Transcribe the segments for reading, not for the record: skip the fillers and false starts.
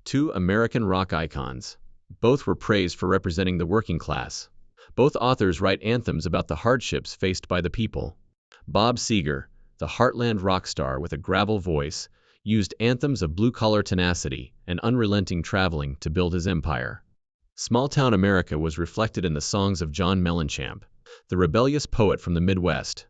two American rock icons. Both were praised for representing the working class. Both authors write anthems about the hardships faced by the people. Bob Seger, the heartland rock star with a gravel voice, used anthems of blue-collar tenacity and unrelenting traveling to build his empire. Small-town America was reflected in the songs of John Mellencamp, the rebellious poet from the Midwest.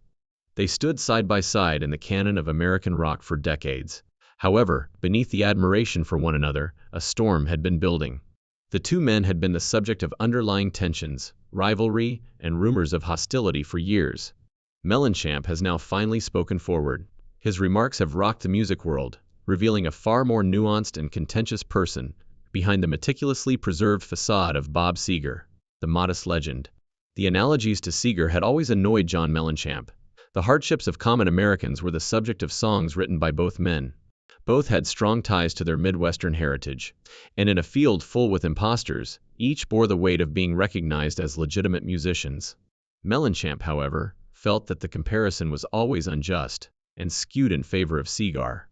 They stood side by side in the canon of American rock for decades. However, beneath the admiration for one another, a storm had been building. The two men had been the subject of underlying tensions, rivalry, and rumors of hostility for years. Mellencamp has now finally spoken forward. His remarks have rocked the music world, revealing a far more nuanced and contentious person behind the meticulously preserved facade of Bob Seger, the modest legend. The analogies to Seger had always annoyed John Mellencamp. The hardships of common Americans were the subject of songs written by both men. Both had strong ties to their Midwestern heritage, and in a field full with imposters, each bore the weight of being recognized as legitimate musicians. Mellencamp, however, felt that the comparison was always unjust and skewed in favor of Seger.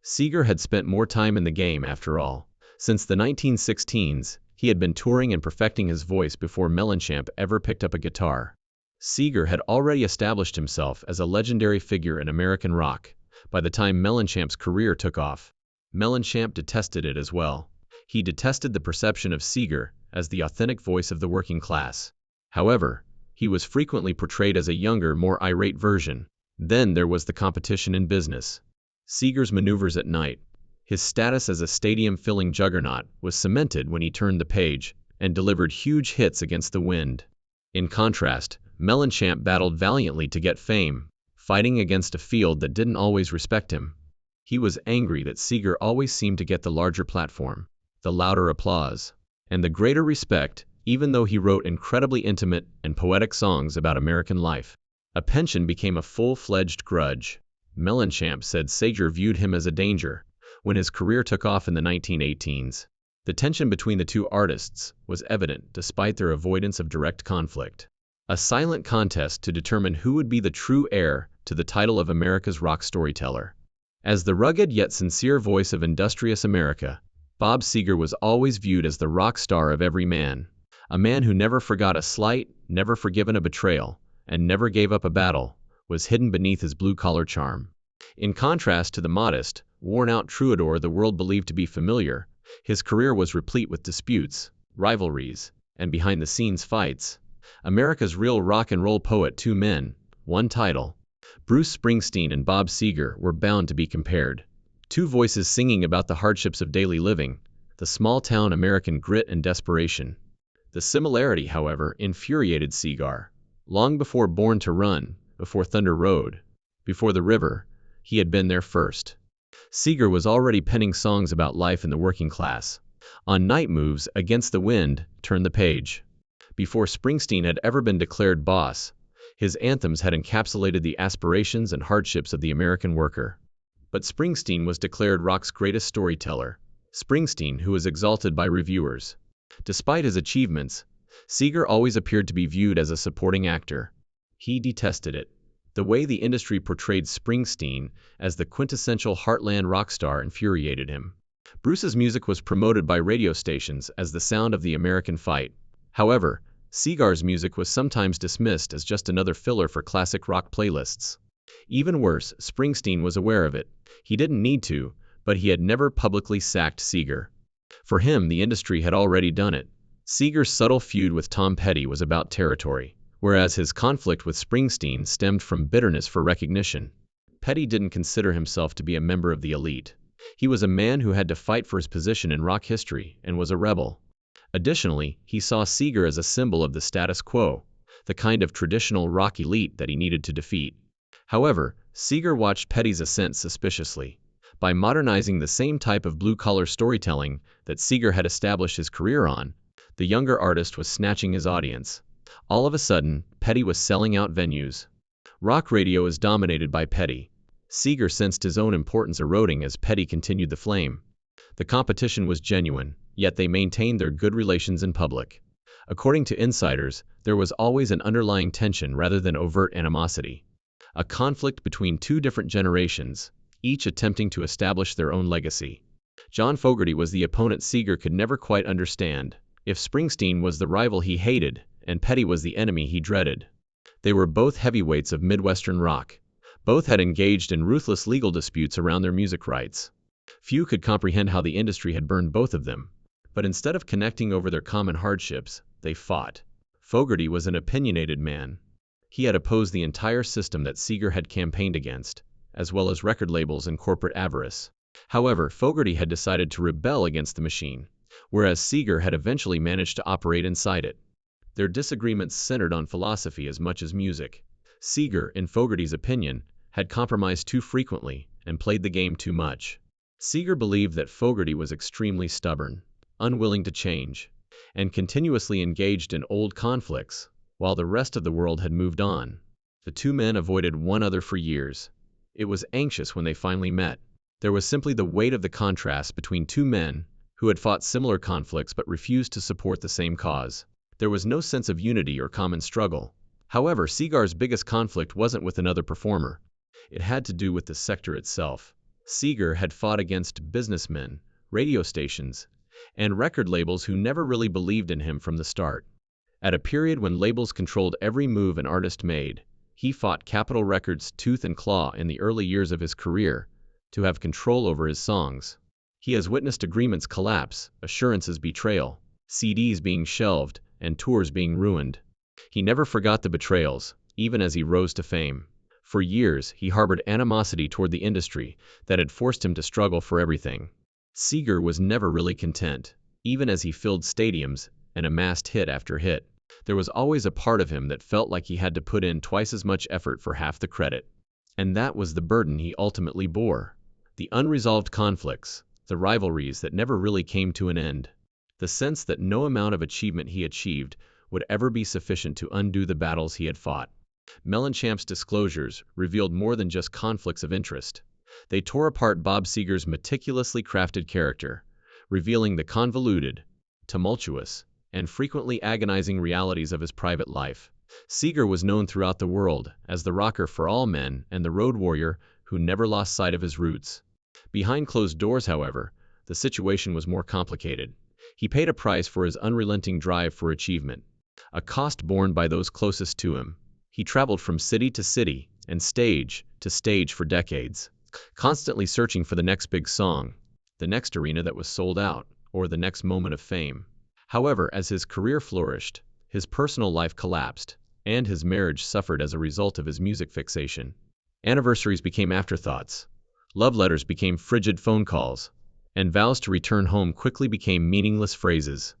Seger had spent more time in the game after all. Since the 1916s, he had been touring and perfecting his voice before Mellencamp ever picked up a guitar. Seger had already established himself as a legendary figure in American rock by the time Mellencamp's career took off. Mellencamp detested it as well. He detested the perception of Seger as the authentic voice of the working class. However, he was frequently portrayed as a younger, more irate version. Then there was the competition in business. Seger's maneuvers at night. His status as a stadium-filling juggernaut was cemented when he turned the page and delivered huge hits against the wind. In contrast, Mellencamp battled valiantly to get fame, fighting against a field that didn't always respect him. He was angry that Seger always seemed to get the larger platform, the louder applause, and the greater respect, even though he wrote incredibly intimate and poetic songs about American life. A pension became a full-fledged grudge. Mellencamp said Seger viewed him as a danger when his career took off in the 1918s. The tension between the two artists was evident despite their avoidance of direct conflict. A silent contest to determine who would be the true heir to the title of America's rock storyteller. As the rugged yet sincere voice of industrious America, Bob Seger was always viewed as the rock star of every man. A man who never forgot a slight, never forgiven a betrayal, and never gave up a battle, was hidden beneath his blue-collar charm. In contrast to the modest, worn-out troubadour the world believed to be familiar, his career was replete with disputes, rivalries, and behind-the-scenes fights. America's real rock and roll poet, two men, one title. Bruce Springsteen and Bob Seger were bound to be compared. Two voices singing about the hardships of daily living, the small-town American grit and desperation. The similarity, however, infuriated Seger. Long before Born to Run, before Thunder Road, before The River, he had been there first. Seger was already penning songs about life in the working class. On Night Moves, Against the Wind, Turn the Page. Before Springsteen had ever been declared boss, his anthems had encapsulated the aspirations and hardships of the American worker. But Springsteen was declared rock's greatest storyteller. Springsteen, who was exalted by reviewers. Despite his achievements, Seger always appeared to be viewed as a supporting actor. He detested it. The way the industry portrayed Springsteen as the quintessential heartland rock star infuriated him. Bruce's music was promoted by radio stations as the sound of the American fight. However, Seger's music was sometimes dismissed as just another filler for classic rock playlists. Even worse, Springsteen was aware of it. He didn't need to, but he had never publicly sacked Seger. For him, the industry had already done it. Seger's subtle feud with Tom Petty was about territory, whereas his conflict with Springsteen stemmed from bitterness for recognition. Petty didn't consider himself to be a member of the elite. He was a man who had to fight for his position in rock history and was a rebel. Additionally, he saw Seger as a symbol of the status quo, the kind of traditional rock elite that he needed to defeat. However, Seger watched Petty's ascent suspiciously. By modernizing the same type of blue-collar storytelling that Seger had established his career on, the younger artist was snatching his audience. All of a sudden, Petty was selling out venues. Rock radio is dominated by Petty. Seger sensed his own importance eroding as Petty continued the flame. The competition was genuine, yet they maintained their good relations in public. According to insiders, there was always an underlying tension rather than overt animosity. A conflict between two different generations, each attempting to establish their own legacy. John Fogerty was the opponent Seger could never quite understand. If Springsteen was the rival he hated, and Petty was the enemy he dreaded. They were both heavyweights of Midwestern rock. Both had engaged in ruthless legal disputes around their music rights. Few could comprehend how the industry had burned both of them. But instead of connecting over their common hardships, they fought. Fogerty was an opinionated man. He had opposed the entire system that Seger had campaigned against, as well as record labels and corporate avarice. However, Fogerty had decided to rebel against the machine, whereas Seger had eventually managed to operate inside it. Their disagreements centered on philosophy as much as music. Seger, in Fogerty's opinion, had compromised too frequently and played the game too much. Seger believed that Fogerty was extremely stubborn, unwilling to change, and continuously engaged in old conflicts, while the rest of the world had moved on. The two men avoided one another for years. It was anxious when they finally met. There was simply the weight of the contrast between two men who had fought similar conflicts but refused to support the same cause. There was no sense of unity or common struggle. However, Seger's biggest conflict wasn't with another performer. It had to do with the sector itself. Seger had fought against businessmen, radio stations, and record labels who never really believed in him from the start. At a period when labels controlled every move an artist made, he fought Capitol Records tooth and claw in the early years of his career to have control over his songs. He has witnessed agreements collapse, assurances betrayal, CDs being shelved, and tours being ruined. He never forgot the betrayals, even as he rose to fame. For years, he harbored animosity toward the industry that had forced him to struggle for everything. Seger was never really content, even as he filled stadiums and amassed hit after hit. There was always a part of him that felt like he had to put in twice as much effort for half the credit. And that was the burden he ultimately bore. The unresolved conflicts, the rivalries that never really came to an end. The sense that no amount of achievement he achieved would ever be sufficient to undo the battles he had fought. Mellencamp's disclosures revealed more than just conflicts of interest. They tore apart Bob Seger's meticulously crafted character, revealing the convoluted, tumultuous, and frequently agonizing realities of his private life. Seger was known throughout the world as the rocker for all men and the road warrior who never lost sight of his roots. Behind closed doors, however, the situation was more complicated. He paid a price for his unrelenting drive for achievement, a cost borne by those closest to him. He traveled from city to city and stage to stage for decades, constantly searching for the next big song, the next arena that was sold out, or the next moment of fame. However, as his career flourished, his personal life collapsed, and his marriage suffered as a result of his music fixation. Anniversaries became afterthoughts, love letters became frigid phone calls, and vows to return home quickly became meaningless phrases.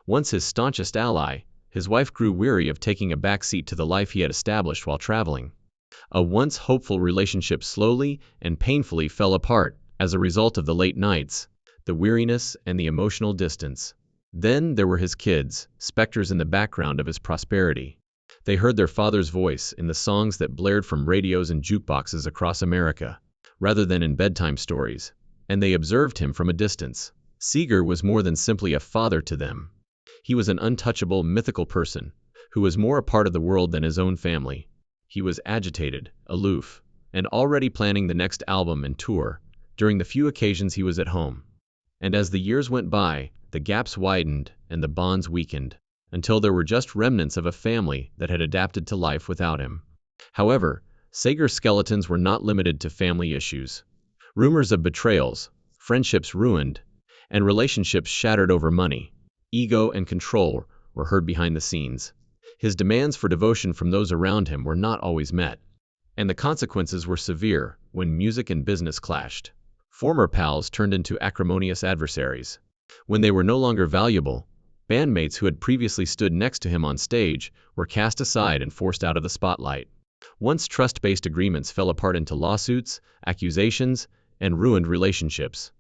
Once his staunchest ally, his wife grew weary of taking a backseat to the life he had established while traveling. A once hopeful relationship slowly and painfully fell apart as a result of the late nights, the weariness, and the emotional distance. Then there were his kids, specters in the background of his prosperity. They heard their father's voice in the songs that blared from radios and jukeboxes across America, rather than in bedtime stories, and they observed him from a distance. Seger was more than simply a father to them. He was an untouchable, mythical person, who was more a part of the world than his own family. He was agitated, aloof, and already planning the next album and tour, during the few occasions he was at home. And as the years went by, the gaps widened and the bonds weakened, until there were just remnants of a family that had adapted to life without him. However, Seger's skeletons were not limited to family issues. Rumors of betrayals, friendships ruined, and relationships shattered over money, ego, and control were heard behind the scenes. His demands for devotion from those around him were not always met, and the consequences were severe when music and business clashed. Former pals turned into acrimonious adversaries. When they were no longer valuable, bandmates who had previously stood next to him on stage were cast aside and forced out of the spotlight. Once trust-based agreements fell apart into lawsuits, accusations, and ruined relationships.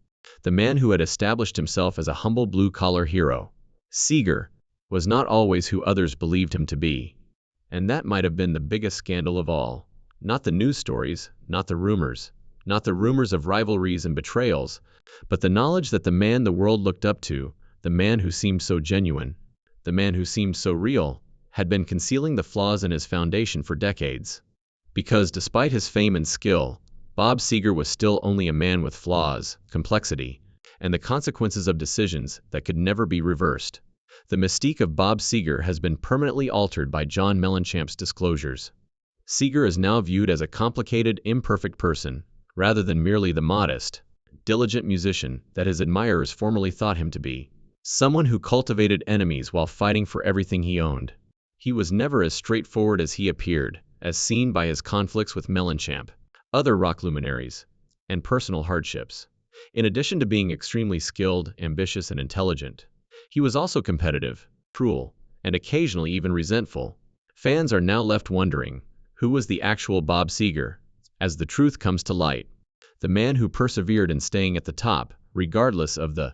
The man who had established himself as a humble blue-collar hero, Seger, was not always who others believed him to be. And that might have been the biggest scandal of all. Not the news stories, not the rumors of rivalries and betrayals, but the knowledge that the man the world looked up to, the man who seemed so genuine, the man who seemed so real, had been concealing the flaws in his foundation for decades. Because despite his fame and skill, Bob Seger was still only a man with flaws, complexity, and the consequences of decisions that could never be reversed. The mystique of Bob Seger has been permanently altered by John Mellencamp's disclosures. Seger is now viewed as a complicated, imperfect person, rather than merely the modest, diligent musician that his admirers formerly thought him to be. Someone who cultivated enemies while fighting for everything he owned. He was never as straightforward as he appeared, as seen by his conflicts with Mellencamp, other rock luminaries, and personal hardships. In addition to being extremely skilled, ambitious, and intelligent, he was also competitive, cruel, and occasionally even resentful. Fans are now left wondering, who was the actual Bob Seger? As the truth comes to light, the man who persevered in staying at the top, regardless of the